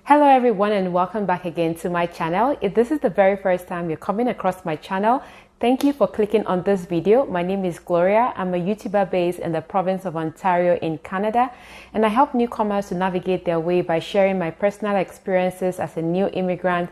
Hello everyone and welcome back again to my channel. If this is the very first time you're coming across my channel, thank you for clicking on this video. My name is Gloria. I'm a YouTuber based in the province of Ontario in Canada, and I help newcomers to navigate their way by sharing my personal experiences as a new immigrant,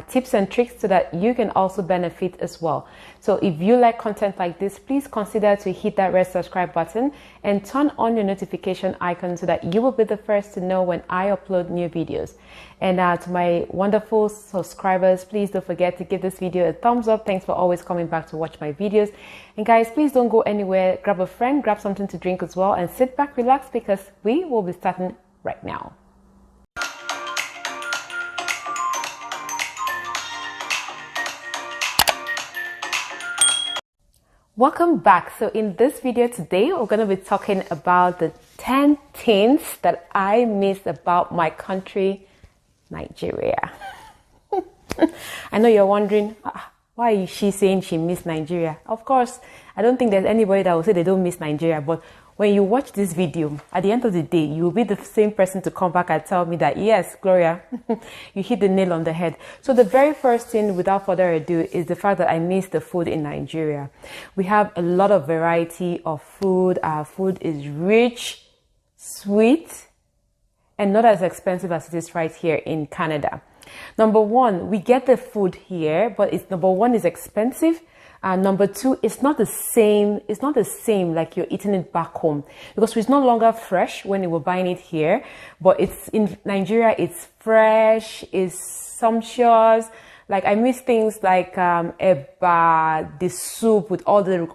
tips and tricks so that you can also benefit as well. So if you like content like this, please consider to hit that red subscribe button and turn on your notification icon so that you will be the first to know when I upload new videos. And to my wonderful subscribers, please don't forget to give this video a thumbs up. Thanks for always coming back to watch my videos. And guys, please don't go anywhere. Grab a friend, grab something to drink as well, and sit back, relax, because we will be starting right now. Welcome back. So in this video today, we're going to be talking about the 10 things that I miss about my country, Nigeria. I know you're wondering, why is she saying she missed Nigeria? Of course, I don't think there's anybody that will say they don't miss Nigeria, but when you watch this video, at the end of the day, you'll be the same person to come back and tell me that, yes, Gloria, you hit the nail on the head. So the very first thing, without further ado, is the fact that I miss the food in Nigeria. We have a lot of variety of food. Our food is rich, sweet, and not as expensive as it is right here in Canada. Number one, we get the food here, but number one is expensive. Number two, it's not the same. It's not the same like you're eating it back home, because it's no longer fresh when you were buying it here. But it's in Nigeria, it's fresh, it's sumptuous. Like I miss things like eba, the soup with all the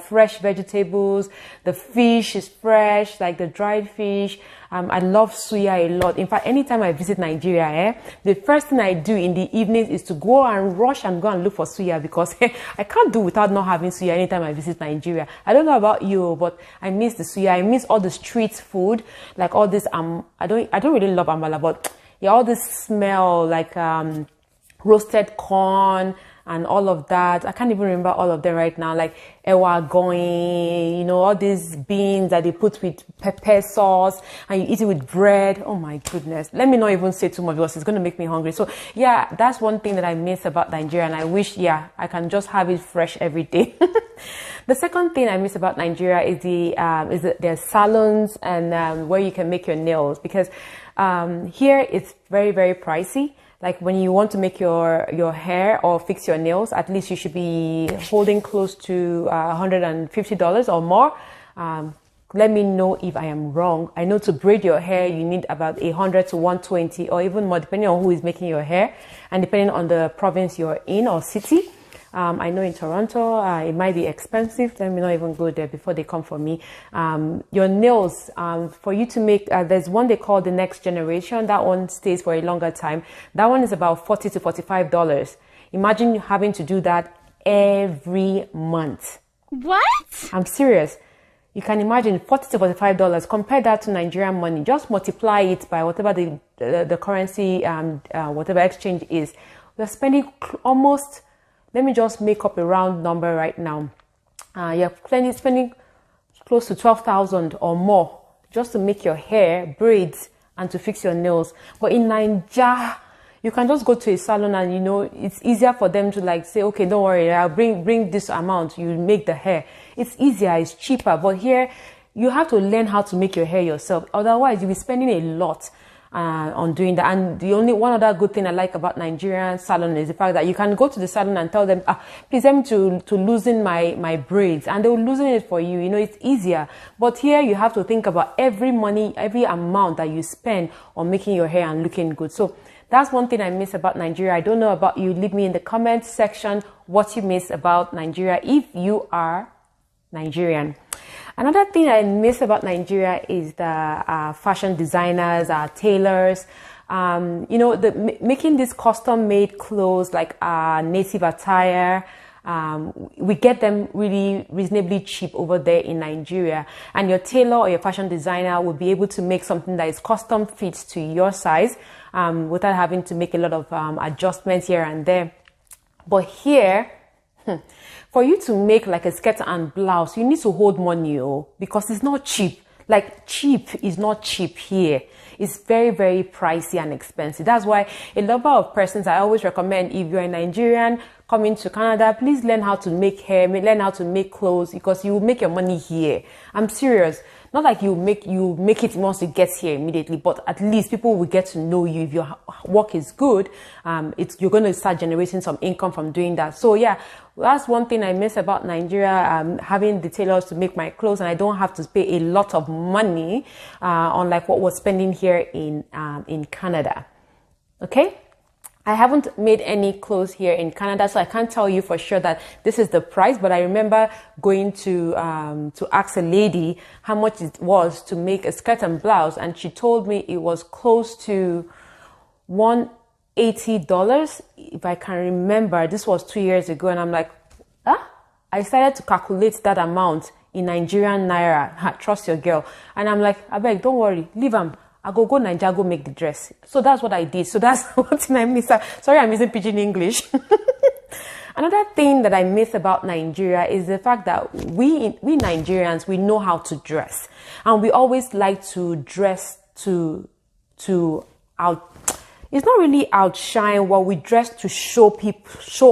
fresh vegetables. The fish is fresh, like the dried fish. I love suya a lot. In fact, anytime I visit Nigeria, the first thing I do in the evenings is to go and rush and go and look for suya, because I can't do without not having suya anytime I visit Nigeria. I don't know about you, but I miss the suya. I miss all the street food, like all this. I don't really love amala, but yeah, all this smell like roasted corn and all of that. I can't even remember all of them right now, like ewa going, you know, all these beans that they put with pepper sauce and you eat it with bread. Oh my goodness. Let me not even say too much because it's going to make me hungry. So yeah, that's one thing that I miss about Nigeria, and I wish, yeah, I can just have it fresh every day. The second thing I miss about Nigeria is there's salons and where you can make your nails, because here it's very, very pricey. Like when you want to make your hair or fix your nails, at least you should be holding close to $150 or more. Let me know if I am wrong. I know to braid your hair, you need about $100 to $120 or even more, depending on who is making your hair and depending on the province you're in or city. I know in Toronto, it might be expensive. Let me not even go there before they come for me. Your nails, for you to make, there's one they call the next generation. That one stays for a longer time. That one is about $40 to $45. Imagine having to do that every month. What? I'm serious. You can imagine $40 to $45. Compare that to Nigerian money. Just multiply it by whatever the currency, whatever exchange is. We're spending almost, let me just make up a round number right now. You're spending close to 12,000 or more just to make your hair, braids, and to fix your nails. But in Nigeria, you can just go to a salon and, you know, it's easier for them to like say, okay, don't worry, I'll bring this amount, you make the hair. It's easier, it's cheaper. But here, you have to learn how to make your hair yourself. Otherwise, you'll be spending a lot on doing that. And the only one other good thing I like about Nigerian salon is the fact that you can go to the salon and tell them, please help me to loosen my braids, and they'll loosen it for you. You know, it's easier. But here you have to think about every amount that you spend on making your hair and looking good. So that's one thing I miss about Nigeria. I don't know about you. Leave me in the comment section what you miss about Nigeria if you are Nigerian. Another thing I miss about Nigeria is the fashion designers, tailors, you know, making these custom-made clothes like native attire. We get them really reasonably cheap over there in Nigeria, and your tailor or your fashion designer will be able to make something that is custom fit to your size without having to make a lot of adjustments here and there. But here, for you to make like a skirt and blouse, you need to hold money, because it's not cheap. Like cheap is not cheap here. It's very, very pricey and expensive. That's why a number of persons I always recommend, if you're a Nigerian coming to Canada, please learn how to make hair, learn how to make clothes, because you will make your money here. I'm serious. Not like you make it once you get here immediately, but at least people will get to know you. If your work is good, you're going to start generating some income from doing that. So yeah, that's one thing I miss about Nigeria, having the tailors to make my clothes, and I don't have to pay a lot of money, unlike what we're spending here in Canada. Okay. I haven't made any clothes here in Canada, so I can't tell you for sure that this is the price, but I remember going to ask a lady how much it was to make a skirt and blouse, and she told me it was close to $180, if I can remember. This was 2 years ago, and I'm like, I started to calculate that amount in Nigerian naira. Trust your girl. And I'm like, I beg, don't worry, leave them. I go Nigeria, go make the dress. So that's what I did. So that's one thing I miss. Sorry, I'm using pidgin English. Another thing that I miss about Nigeria is the fact that we Nigerians, we know how to dress. And we always like to dress to out. It's not really outshine. Well, we dress to show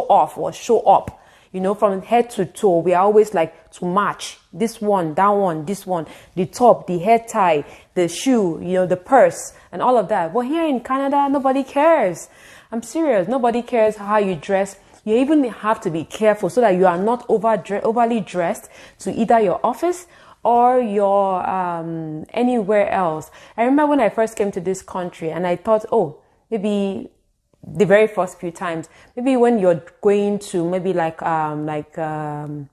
off or show up. You know, from head to toe, we are always like to match this one, that one, this one, the top, the hair tie, the shoe, you know, the purse and all of that. But here in Canada, nobody cares. I'm serious. Nobody cares how you dress. You even have to be careful so that you are not overly dressed to either your office or your anywhere else. I remember when I first came to this country and I thought, oh, maybe the very first few times, maybe when you're going to maybe like a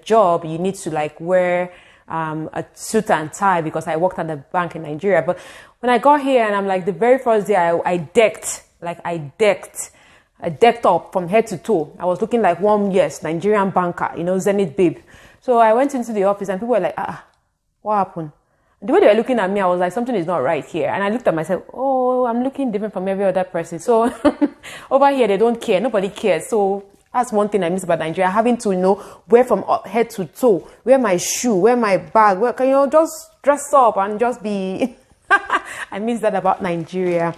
job, you need to like wear a suit and tie, because I worked at the bank in Nigeria. But when I got here and I'm like, the very first day I decked up from head to toe. I was looking like one, Nigerian banker, you know, Zenith babe. So I went into the office and people were like, what happened? The way they were looking at me, I was like, something is not right here. And I looked at myself, oh, I'm looking different from every other person. So over here, they don't care. Nobody cares. So that's one thing I miss about Nigeria, having to, you know, wear from head to toe, wear my shoe, wear my bag, you know, just dress up and just be... I miss that about Nigeria.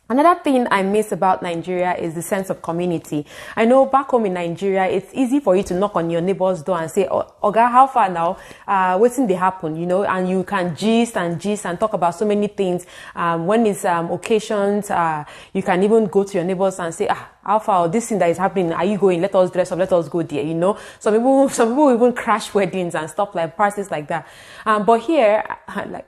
Another thing I miss about Nigeria is the sense of community. I know back home in Nigeria, it's easy for you to knock on your neighbor's door and say, oh, Oga, how far now? What's in the happen, you know, and you can gist and talk about so many things. When it's occasions, you can even go to your neighbors and say, how far, this thing that is happening, are you going? Let us dress up, let us go there, you know. Some people even crash weddings and stuff like parties like that. But here,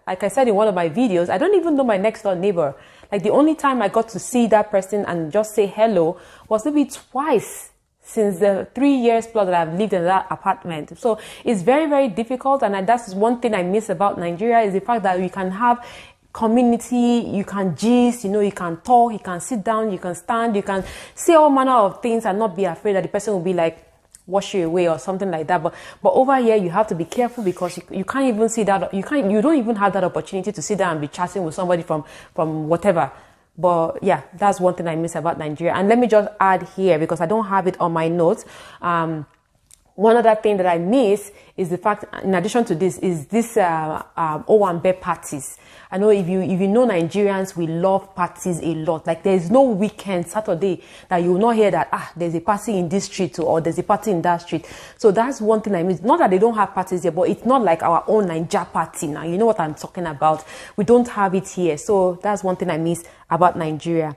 like I said in one of my videos, I don't even know my next door neighbor. Like the only time I got to see that person and just say hello was maybe twice since the 3 years plus that I've lived in that apartment. So it's very, very difficult. And that's one thing I miss about Nigeria, is the fact that you can have community, you can gist, you know, you can talk, you can sit down, you can stand, you can say all manner of things and not be afraid that the person will be like, wash you away or something like that. But over here, you have to be careful, because you can't even see that. You don't even have that opportunity to sit down and be chatting with somebody from whatever. But yeah, that's one thing I miss about Nigeria. And let me just add here, because I don't have it on my notes. One other thing that I miss is the fact, in addition to this, is this Owambe parties. I know if you know Nigerians, we love parties a lot. Like there's no weekend, Saturday, that you will not hear that, there's a party in this street or there's a party in that street. So that's one thing I miss. Not that they don't have parties here, but it's not like our own Naija party now. You know what I'm talking about. We don't have it here. So that's one thing I miss about Nigeria.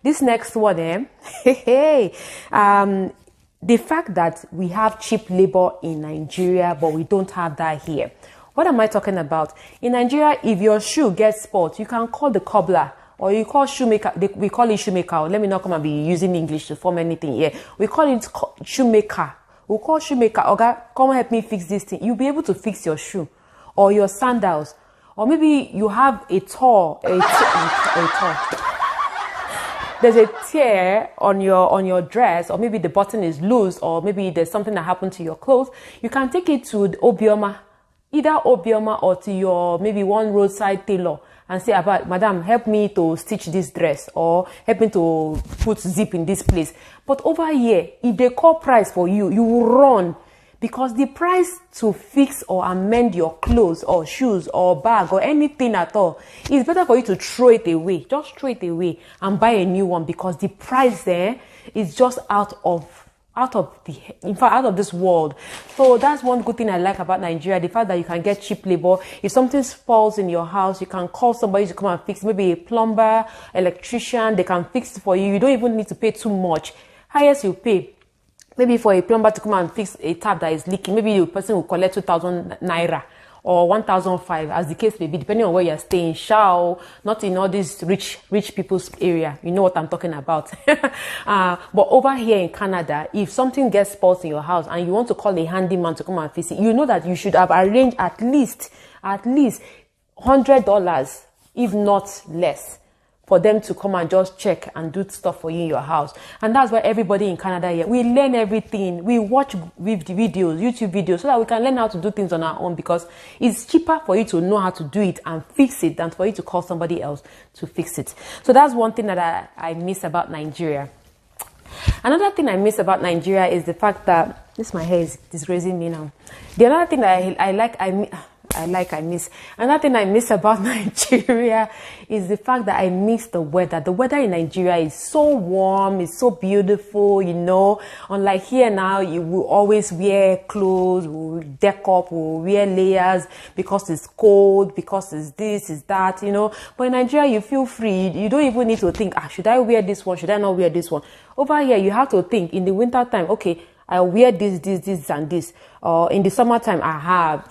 This next one, the fact that we have cheap labor in Nigeria, but we don't have that here. What am I talking about? In Nigeria, if your shoe gets spoiled, you can call the cobbler, or you call shoemaker. We call it shoemaker. Let me not come and be using English to form anything here. We call it shoemaker. We'll call shoemaker. Okay, come help me fix this thing. You'll be able to fix your shoe or your sandals. Or maybe you have a there's a tear on your dress, or maybe the button is loose, or maybe there's something that happened to your clothes. You can take it to Obioma, either Obioma or to your maybe one roadside tailor, and say, madam, help me to stitch this dress, or help me to put zip in this place. But over here, if they call price for you, you will run. because the price to fix or amend your clothes or shoes or bag or anything at all, it's better for you to throw it away. Just throw it away and buy a new one, because the price there is just out of this world. So that's one good thing I like about Nigeria, the fact that you can get cheap labor. If something spoils in your house, you can call somebody to come and fix it. Maybe a plumber, electrician, they can fix it for you. You don't even need to pay too much. Highest you pay, maybe for a plumber to come and fix a tap that is leaking, maybe the person will collect 2,000 naira or 1,005, as the case may be, depending on where you're staying. Shao, not in all these rich people's area. You know what I'm talking about. But over here in Canada, if something gets spoiled in your house and you want to call a handyman to come and fix it, you know that you should have arranged at least $100, if not less, for them to come and just check and do stuff for you in your house. And that's why everybody in Canada here, we learn everything. We watch videos, YouTube videos, so that we can learn how to do things on our own, because it's cheaper for you to know how to do it and fix it than for you to call somebody else to fix it. So that's one thing that I miss about Nigeria. Another thing I miss about Nigeria is the fact that, my hair is disgracing me now. The other thing that I miss. Another thing I miss about Nigeria is the fact that I miss the weather. The weather in Nigeria is so warm, it's so beautiful, you know. Unlike here now, you will always wear clothes, we'll deck up, we'll wear layers because it's cold, because it's this, it's that, you know. But in Nigeria, you feel free. You don't even need to think, should I wear this one? Should I not wear this one? Over here, you have to think in the winter time, okay, I wear this, and this. Or in the summertime,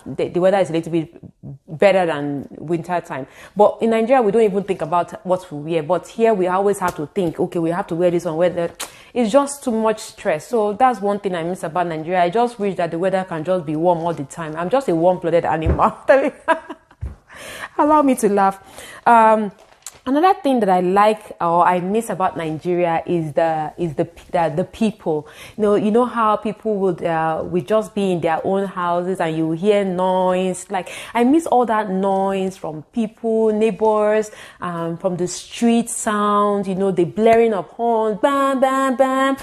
the weather is a little bit better than winter time. But in Nigeria, we don't even think about what we wear. But here, we always have to think, okay, we have to wear this one, wear that. It's just too much stress. So that's one thing I miss about Nigeria. I just wish that the weather can just be warm all the time. I'm just a warm-blooded animal. Allow me to laugh. Another thing that I like or I miss about Nigeria is the people. You know how people would just be in their own houses and you hear noise. Like, I miss all that noise from people, neighbors, from the street sound. You know, the blaring of horns, bam, bam, bam.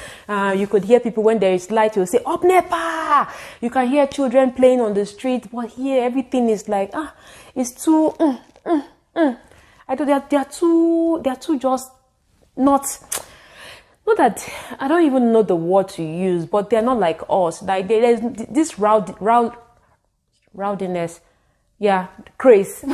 You could hear people when there is light. You'll say, "Up Nepa!" You can hear children playing on the street. But here, everything is like, it's too. I do. They are too just not that, I don't even know the word to use, but they're not like us. Like, there's this rowdiness, craze.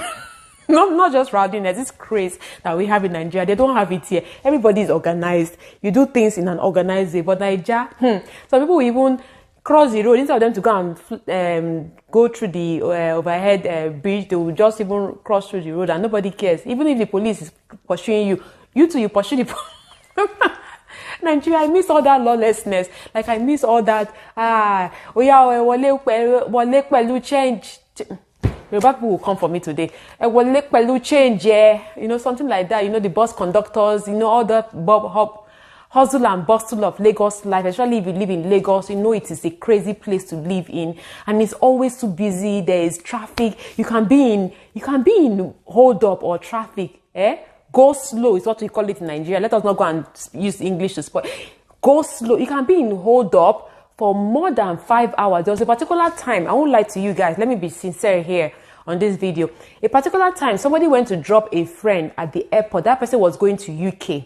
not just rowdiness, it's craze that we have in Nigeria. They don't have it here. Everybody is organized. You do things in an organized way. But Nigeria, some people will even cross the road instead of them to go and go through the overhead bridge. They will just even cross through the road and nobody cares. Even if the police is pursuing you, you pursue the Nigeria, I miss all that lawlessness. Like, I miss all that. Change. Yoruba people will come for me today. Change, you know, something like that. You know, the bus conductors, you know, all the hustle and bustle of Lagos life, especially if you live in Lagos. You know, it is a crazy place to live in, and it's always too busy. There is traffic. You can be in hold up or traffic. Go slow is what we call it in Nigeria. Let us not go and use English to spoil. Go slow. You can be in hold up for more than 5 hours. There was a particular time, I won't lie to you guys, let me be sincere here on this video. A particular time, somebody went to drop a friend at the airport. That person was going to UK.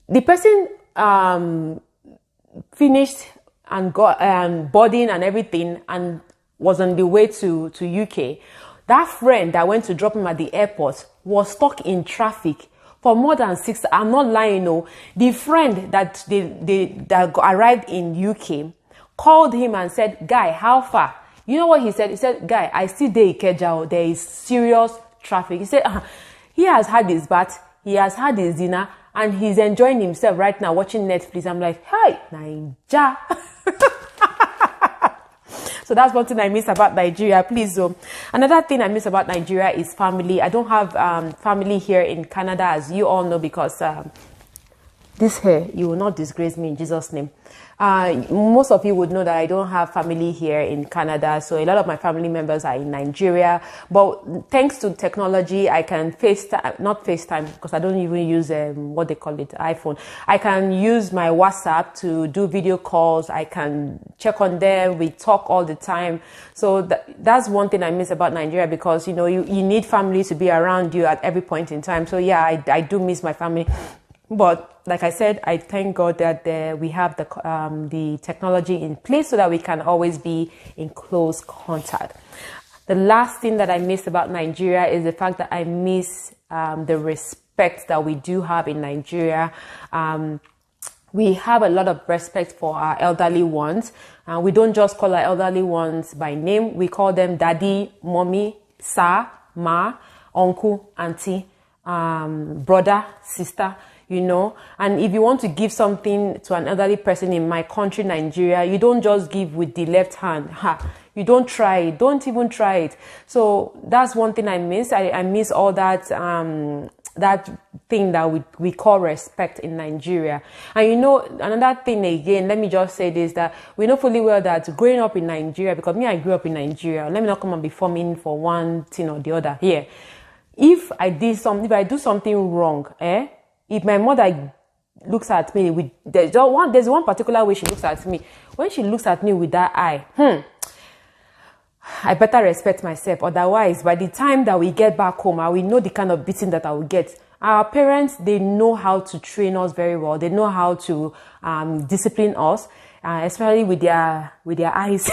The person finished and got boarding and everything and was on the way to UK. That friend that went to drop him at the airport was stuck in traffic for more than 6 hours. I'm not lying, no. The friend that that arrived in UK called him and said, "Guy, how far?" You know what he said? He said, "Guy, I still there Ikeja. There is serious traffic." He said, he has had his bath, he has had his dinner, and he's enjoying himself right now watching Netflix. I'm like, "Hi, Naija." So that's one thing I miss about Nigeria. Please, another thing I miss about Nigeria is family. I don't have family here in Canada, as you all know, because this hair, you will not disgrace me in Jesus' name. Most of you would know that I don't have family here in Canada, so a lot of my family members are in Nigeria. But thanks to technology, I can not FaceTime, because I don't even use what they call it, iPhone. I can use my WhatsApp to do video calls. I can check on them. We talk all the time. So that's one thing I miss about Nigeria, because you need family to be around you at every point in time. So yeah, I do miss my family. But like I said, I thank God that we have the technology in place so that we can always be in close contact. The last thing that I miss about Nigeria is the fact that I miss the respect that we do have in Nigeria. We have a lot of respect for our elderly ones. We don't just call our elderly ones by name. We call them daddy, mommy, sir, ma, uncle, auntie, brother, sister. And if you want to give something to an elderly person in my country, Nigeria, you don't just give with the left hand. You don't try it. Don't even try it. So that's one thing I miss. I miss all that, that thing that we call respect in Nigeria. And another thing again, let me just say this, that we know fully well that growing up in Nigeria, because I grew up in Nigeria, let me not come and be forming for one thing or the other here. If I do something wrong, if my mother looks at me there's one particular way she looks at me. When she looks at me with that eye, I better respect myself. Otherwise, by the time that we get back home, I will know the kind of beating that I will get. Our parents, they know how to train us very well. They know how to discipline us, especially with their eyes.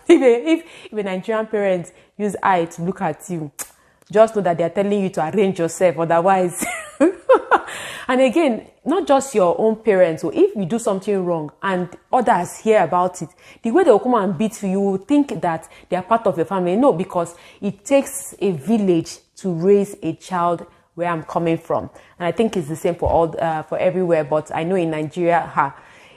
if a Nigerian parent use eye to look at you, just know that they are telling you to arrange yourself. Otherwise, and again, not just your own parents. So if you do something wrong and others hear about it, the way they will come and beat you, you will think that they are part of your family. No, because it takes a village to raise a child where I'm coming from. And I think it's the same for everywhere. But I know in Nigeria,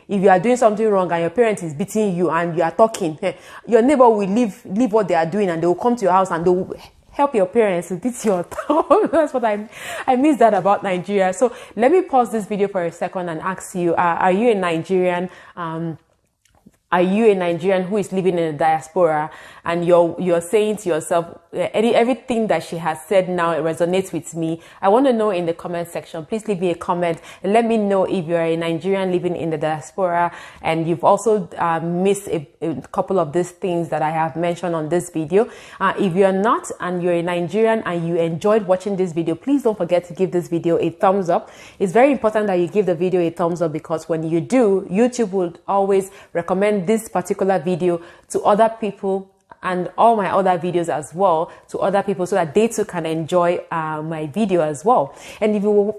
if you are doing something wrong and your parent is beating you and you are talking, your neighbor will leave what they are doing and they will come to your house and they will help your parents to beat your tongue. That's what I miss that about Nigeria. So let me pause this video for a second and ask you, are you a Nigerian? Are you a Nigerian who is living in the diaspora and you're saying to yourself, everything that she has said now, it resonates with me? I want to know in the comment section. Please leave me a comment and let me know if you're a Nigerian living in the diaspora and you've also missed a couple of these things that I have mentioned on this video. If you're not and you're a Nigerian and you enjoyed watching this video, please don't forget to give this video a thumbs up. It's very important that you give the video a thumbs up, because when you do, YouTube will always recommend this particular video to other people and all my other videos as well to other people, so that they too can enjoy my video as well. And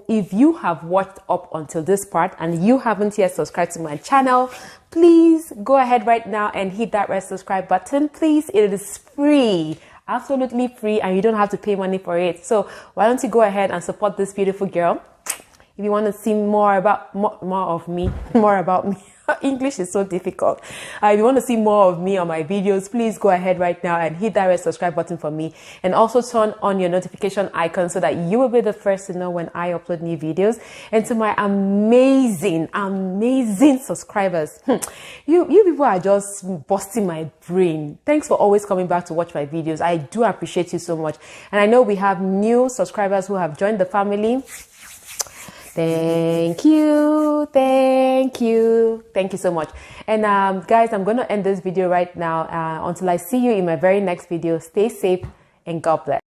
if you have watched up until this part and you haven't yet subscribed to my channel, please go ahead right now and hit that red subscribe button. Please, it is free, absolutely free, and you don't have to pay money for it. So why don't you go ahead and support this beautiful girl? If you want to see more about me, English is so difficult. If you want to see more of me on my videos, please go ahead right now and hit that red subscribe button for me, and also turn on your notification icon so that you will be the first to know when I upload new videos. And to my amazing subscribers, you people are just busting my brain. Thanks for always coming back to watch my videos. I do appreciate you so much. And I know we have new subscribers who have joined the family. Thank you so much. And guys, I'm going to end this video right now. Until I see you in my very next video, stay safe and God bless.